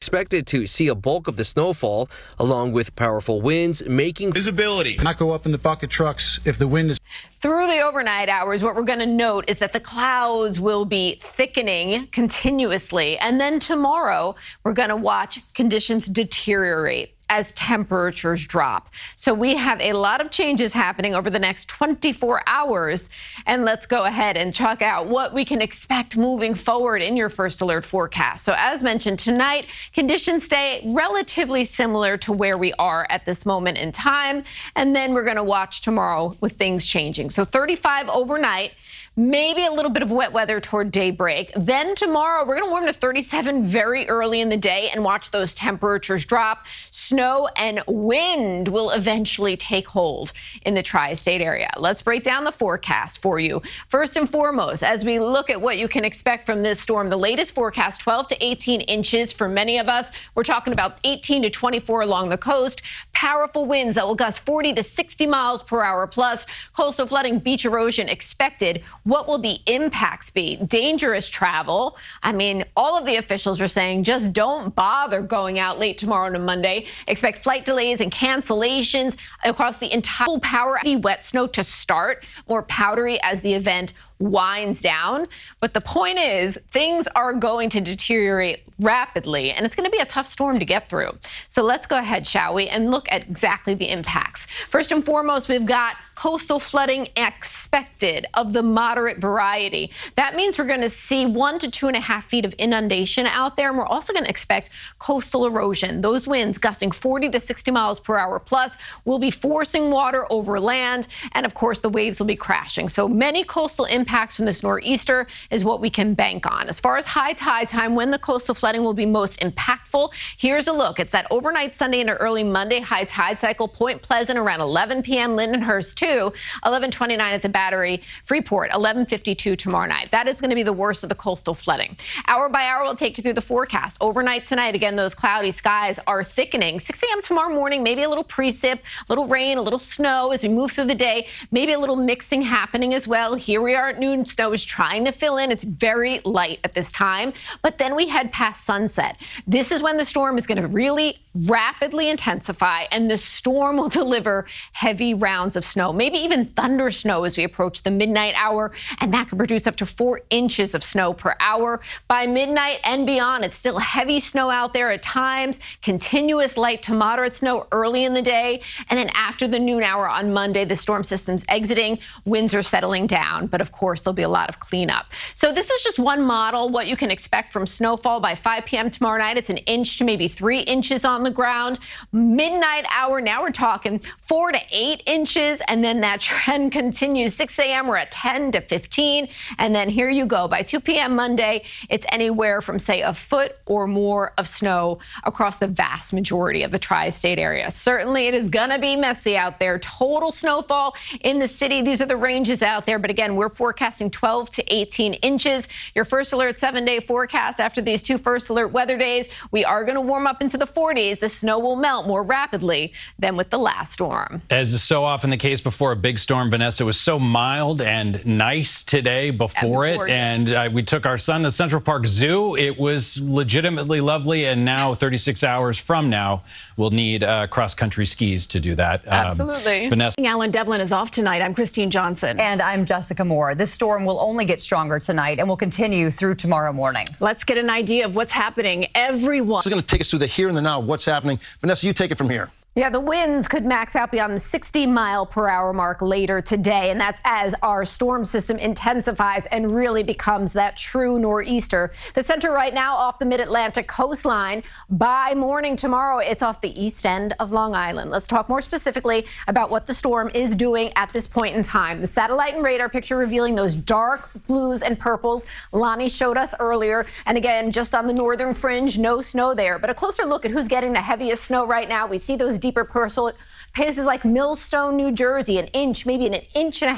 Expected to see a bulk of the snowfall, along with powerful winds, making visibility not go up in the bucket trucks if the wind is. Through the overnight hours, what we're going to note is that the clouds will be thickening continuously. And then tomorrow, we're going to watch conditions deteriorate as temperatures drop. So we have a lot of changes happening over the next 24 hours. And let's go ahead and check out what we can expect moving forward in your first alert forecast. So as mentioned tonight, conditions stay relatively similar to where we are at this moment in time. And then we're going to watch tomorrow with things changing. So 35 overnight. Maybe a little bit of wet weather toward daybreak. Then tomorrow, we're going to warm to 37 very early in the day and watch those temperatures drop. Snow and wind will eventually take hold in the tri-state area. Let's break down the forecast for you. First and foremost, as we look at what you can expect from this storm, the latest forecast, 12 to 18 inches for many of us. We're talking about 18 to 24 along the coast. Powerful winds that will gust 40 to 60 miles per hour plus. Coastal flooding, beach erosion expected. What will the impacts be? Dangerous travel. I mean, all of the officials are saying just don't bother going out late tomorrow to Monday. Expect flight delays and cancellations across the entire power. Wet snow to start, more powdery as the event winds down. But the point is, things are going to deteriorate rapidly, and it's going to be a tough storm to get through. So let's go ahead, shall we, and look at exactly the impacts. First and foremost, we've got coastal flooding expected of the moderate variety. That means we're going to see 1 to 2.5 feet of inundation out there, and we're also going to expect coastal erosion. Those winds gusting 40 to 60 miles per hour plus will be forcing water over land, and of course the waves will be crashing. So many coastal impacts from this nor'easter is what we can bank on. As far as high tide time, when the coastal flooding will be most impactful, here's a look. It's that overnight Sunday into early Monday high tide cycle. Point Pleasant around 11 p.m. Lindenhurst 2, 11:29 at the Battery. Freeport 11:52 tomorrow night. That is going to be the worst of the coastal flooding. Hour by hour, we'll take you through the forecast. Overnight tonight, again, those cloudy skies are thickening. 6 a.m. tomorrow morning, maybe a little precip, a little rain, a little snow as we move through the day. Maybe a little mixing happening as well. Here we are at noon. Snow is trying to fill in. It's very light at this time. But then we head past sunset. This is when the storm is going to really rapidly intensify, and the storm will deliver heavy rounds of snow, maybe even thunder snow as we approach the midnight hour, and that could produce up to 4 inches of snow per hour. By midnight and beyond, it's still heavy snow out there at times, continuous light to moderate snow early in the day, and then after the noon hour on Monday, the storm system's exiting, winds are settling down, but of course there'll be a lot of cleanup. So this is just one model, what you can expect from snowfall by 5 p.m. tomorrow night. It's 1 inch to maybe 3 inches on the ground. Midnight hour, now we're talking 4 to 8 inches, and then that trend continues. 6 a.m. we're at 10 to 15, and then here you go. By 2 p.m. Monday, it's anywhere from, say, a foot or more of snow across the vast majority of the tri-state area. Certainly, it is going to be messy out there. Total snowfall in the city. These are the ranges out there, but again, we're forecasting 12 to 18 inches. Your first alert 7-day forecast after these two first alert weather days, we are going to warm up into the 40s. The snow will melt more rapidly than with the last storm. As is so often the case before a big storm, Vanessa, was so mild and nice today before it. And we took our son to Central Park Zoo. It was legitimately lovely. And now 36 hours from now, we'll need cross-country skis to do that. Absolutely. Vanessa. Alan Devlin is off tonight. I'm Christine Johnson. And I'm Jessica Moore. This storm will only get stronger tonight and will continue through tomorrow morning. Let's get an idea of what's happening. Everyone. This is going to take us through the here and the now, what's happening. Vanessa, you take it from here. Yeah, the winds could max out beyond the 60-mile-per-hour mark later today, and that's as our storm system intensifies and really becomes that true nor'easter. The center right now off the mid-Atlantic coastline. By morning tomorrow, it's off the east end of Long Island. Let's talk more specifically about what the storm is doing at this point in time. The satellite and radar picture revealing those dark blues and purples Lonnie showed us earlier. And again, just on the northern fringe, no snow there. But a closer look at who's getting the heaviest snow right now. We see those deeper places like Millstone, New Jersey, 1 inch, maybe 1.5 inches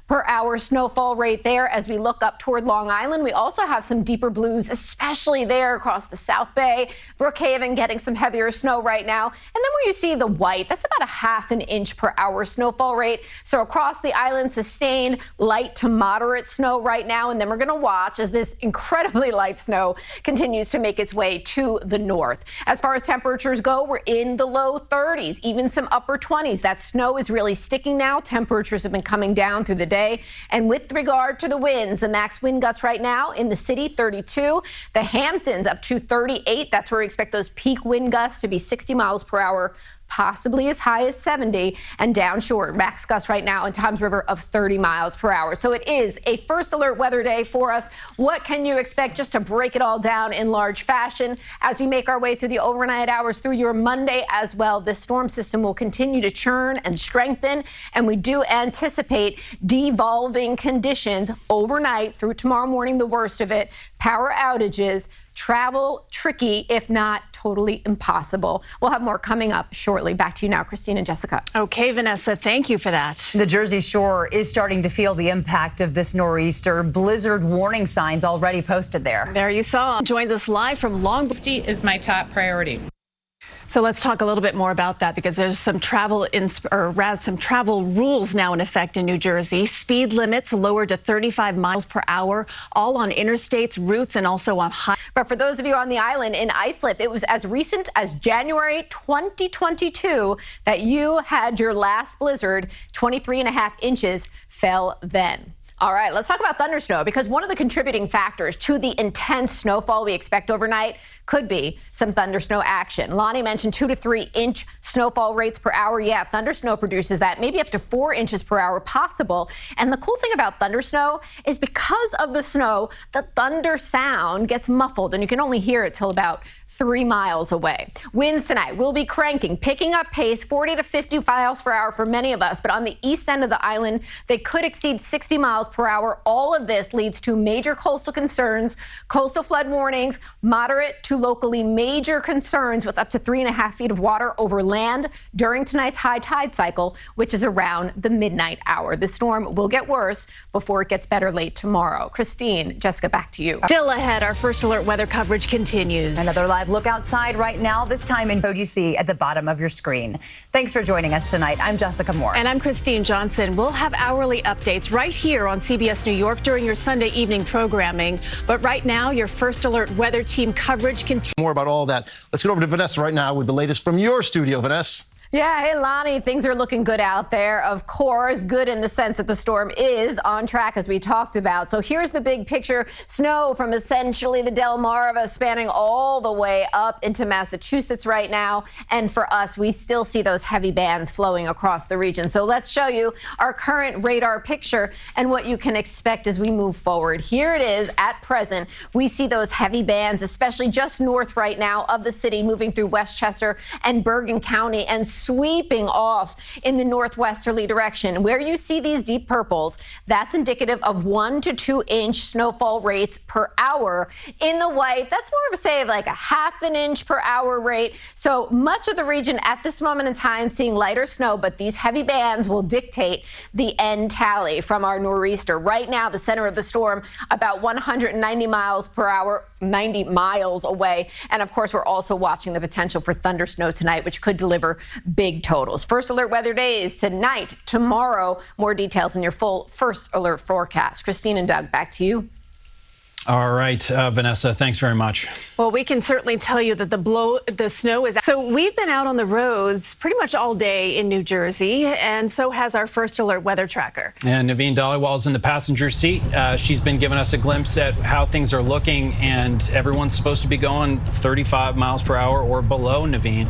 per hour snowfall rate there as we look up toward Long Island. We also have some deeper blues, especially there across the South Bay. Brookhaven getting some heavier snow right now. And then where you see the white, that's about a ½ an inch per hour snowfall rate. So across the island, sustained light to moderate snow right now. And then we're going to watch as this incredibly light snow continues to make its way to the north. As far as temperatures go, we're in the low 30s, even some upper 20s. That snow is really sticking now. Temperatures have been coming down through the day. And with regard to the winds, the max wind gusts right now in the city, 32. The Hamptons up to 38. That's where we expect those peak wind gusts to be 60 miles per hour. Possibly as high as 70, and down short, max gusts right now in Toms River of 30 miles per hour. So it is a first alert weather day for us. What can you expect, just to break it all down in large fashion as we make our way through the overnight hours through your Monday as well? This storm system will continue to churn and strengthen, and we do anticipate devolving conditions overnight through tomorrow morning, the worst of it. Power outages, travel tricky, if not totally impossible. We'll have more coming up shortly. Back to you now, Christine and Jessica. Okay, Vanessa, thank you for that. The Jersey Shore is starting to feel the impact of this nor'easter. Blizzard warning signs already posted there. There you saw. Joins us live from Long Beach. Safety is my top priority. So let's talk a little bit more about that, because there's some travel rules now in effect in New Jersey. Speed limits lowered to 35 miles per hour, all on interstates, routes, and also on high. But for those of you on the island in Islip, it was as recent as January 2022 that you had your last blizzard. 23.5 inches fell then. All right, let's talk about thundersnow, because one of the contributing factors to the intense snowfall we expect overnight could be some thundersnow action. Lonnie mentioned 2 to 3 inch snowfall rates per hour. Yeah, thundersnow produces that, maybe up to 4 inches per hour possible. And the cool thing about thundersnow is because of the snow, the thunder sound gets muffled and you can only hear it till about 3 miles away. Winds tonight will be cranking, picking up pace, 40 to 50 miles per hour for many of us, but on the east end of the island, they could exceed 60 miles per hour. All of this leads to major coastal concerns, coastal flood warnings, moderate to locally major concerns with up to 3.5 feet of water over land during tonight's high tide cycle, which is around the midnight hour. The storm will get worse before it gets better late tomorrow. Christine, Jessica, back to you. Still ahead, our first alert weather coverage continues. Another live look outside right now, this time in code you see at the bottom of your screen. Thanks for joining us tonight. I'm Jessica Moore. And I'm Christine Johnson. We'll have hourly updates right here on CBS New York during your Sunday evening programming. But right now, your first alert weather team coverage continues. More about all that. Let's get over to Vanessa right now with the latest from your studio. Vanessa. Yeah, hey, Lonnie, things are looking good out there. Of course, good in the sense that the storm is on track, as we talked about. So here's the big picture. Snow from essentially the Delmarva spanning all the way up into Massachusetts right now. And for us, we still see those heavy bands flowing across the region. So let's show you our current radar picture and what you can expect as we move forward. Here it is at present. We see those heavy bands, especially just north right now of the city, moving through Westchester and Bergen County and sweeping off in the northwesterly direction. Where you see these deep purples, that's indicative of 1 to 2 inch snowfall rates per hour. In the white, that's more of a, say, like a ½ an inch per hour rate. So much of the region at this moment in time seeing lighter snow, but these heavy bands will dictate the end tally from our nor'easter. Right now, the center of the storm about 190 miles per hour, 90 miles away. And of course, we're also watching the potential for thunder snow tonight, which could deliver big totals. First alert weather days tonight, tomorrow. More details in your full first alert forecast. Christine and Doug, back to you. All right, Vanessa, thanks very much. Well, we can certainly tell you that the snow is. So we've been out on the roads pretty much all day in New Jersey, and so has our first alert weather tracker. And Naveen Dhaliwal's in the passenger seat. She's been giving us a glimpse at how things are looking, and everyone's supposed to be going 35 miles per hour or below, Naveen.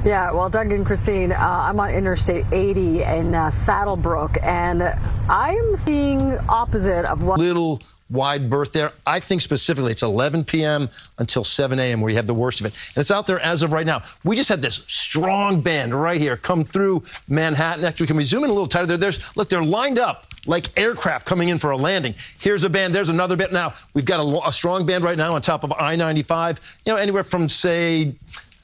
Yeah, well, Doug and Christine, I'm on Interstate 80 in Saddlebrook, and I'm seeing opposite of what... Little wide berth there. I think specifically it's 11 p.m. until 7 a.m. where you have the worst of it. And it's out there as of right now. We just had this strong band right here come through Manhattan. Actually, can we zoom in a little tighter there? Look, they're lined up like aircraft coming in for a landing. Here's a band. There's another band. Now, we've got a strong band right now on top of I-95, anywhere from, say,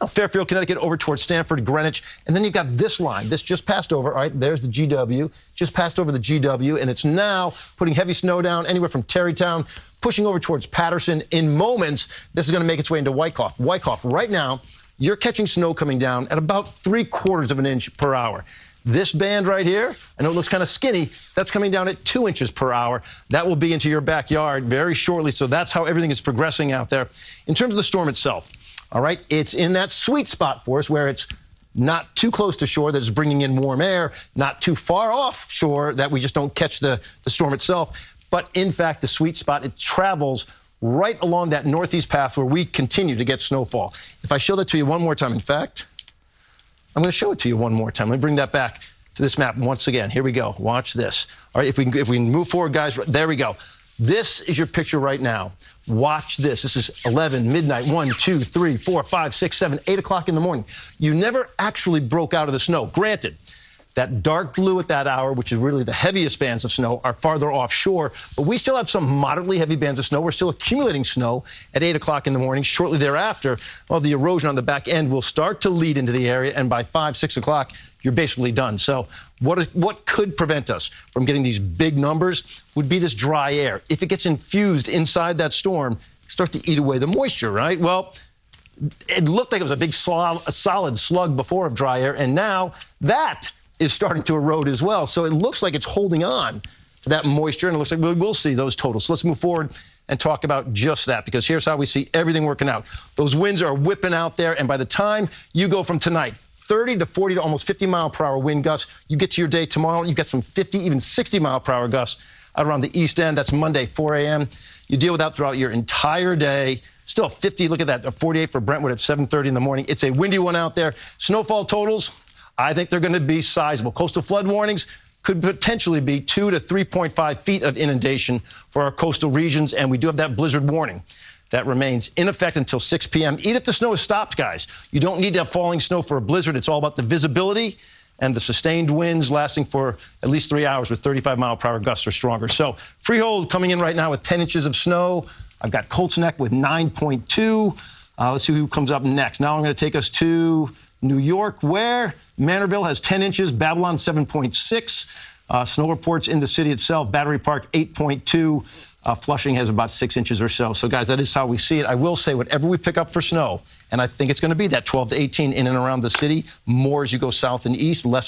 Fairfield, Connecticut, over towards Stamford, Greenwich. And then you've got this line. This just passed over. All right, there's the GW. Just passed over the GW, and it's now putting heavy snow down anywhere from Terrytown, pushing over towards Patterson. In moments, this is going to make its way into Wyckoff. Wyckoff, right now, you're catching snow coming down at about 3/4 of an inch per hour. This band right here, I know it looks kind of skinny, that's coming down at 2 inches per hour. That will be into your backyard very shortly, so that's how everything is progressing out there. In terms of the storm itself, all right, it's in that sweet spot for us where it's not too close to shore that is bringing in warm air, not too far off shore that we just don't catch the storm itself. But in fact, the sweet spot, it travels right along that northeast path where we continue to get snowfall. If I show that to you one more time, in fact, I'm going to show it to you one more time. Let me bring that back to this map once again. Here we go. Watch this. All right, if we can move forward, guys, there we go. This is your picture right now. Watch this. This is 11, midnight, 1, 2, 3, 4, 5, 6, 7, 8 o'clock in the morning. You never actually broke out of the snow. Granted, that dark blue at that hour, which is really the heaviest bands of snow, are farther offshore, but we still have some moderately heavy bands of snow. We're still accumulating snow at 8 o'clock in the morning. Shortly thereafter, well, the erosion on the back end will start to lead into the area, and by 5, 6 o'clock, you're basically done. So what could prevent us from getting these big numbers would be this dry air. If it gets infused inside that storm, start to eat away the moisture, right? Well, it looked like it was a big solid slug before of dry air, and now that is starting to erode as well. So it looks like it's holding on to that moisture, and it looks like we'll see those totals. So let's move forward and talk about just that, because here's how we see everything working out. Those winds are whipping out there, and by the time you go from tonight, 30 to 40 to almost 50 mile per hour wind gusts, you get to your day tomorrow, you've got some 50, even 60 mile per hour gusts out around the east end. That's Monday, 4 a.m. You deal with that throughout your entire day. Still 50, look at that, 48 for Brentwood at 7:30 in the morning. It's a windy one out there. Snowfall totals, I think they're going to be sizable. Coastal flood warnings could potentially be 2 to 3.5 feet of inundation for our coastal regions, and we do have that blizzard warning that remains in effect until 6 p.m. Even if the snow is stopped, guys, you don't need to have falling snow for a blizzard. It's all about the visibility and the sustained winds lasting for at least 3 hours with 35 mile per hour gusts or stronger. So Freehold coming in right now with 10 inches of snow. I've got Colts Neck with 9.2. Let's see who comes up next. Now I'm going to take us to New York, where Manorville has 10 inches, Babylon 7.6. Snow reports in the city itself, Battery Park 8.2. Flushing has about 6 inches or so. So, guys, that is how we see it. I will say whatever we pick up for snow, and I think it's going to be that 12 to 18 in and around the city, more as you go south and east, less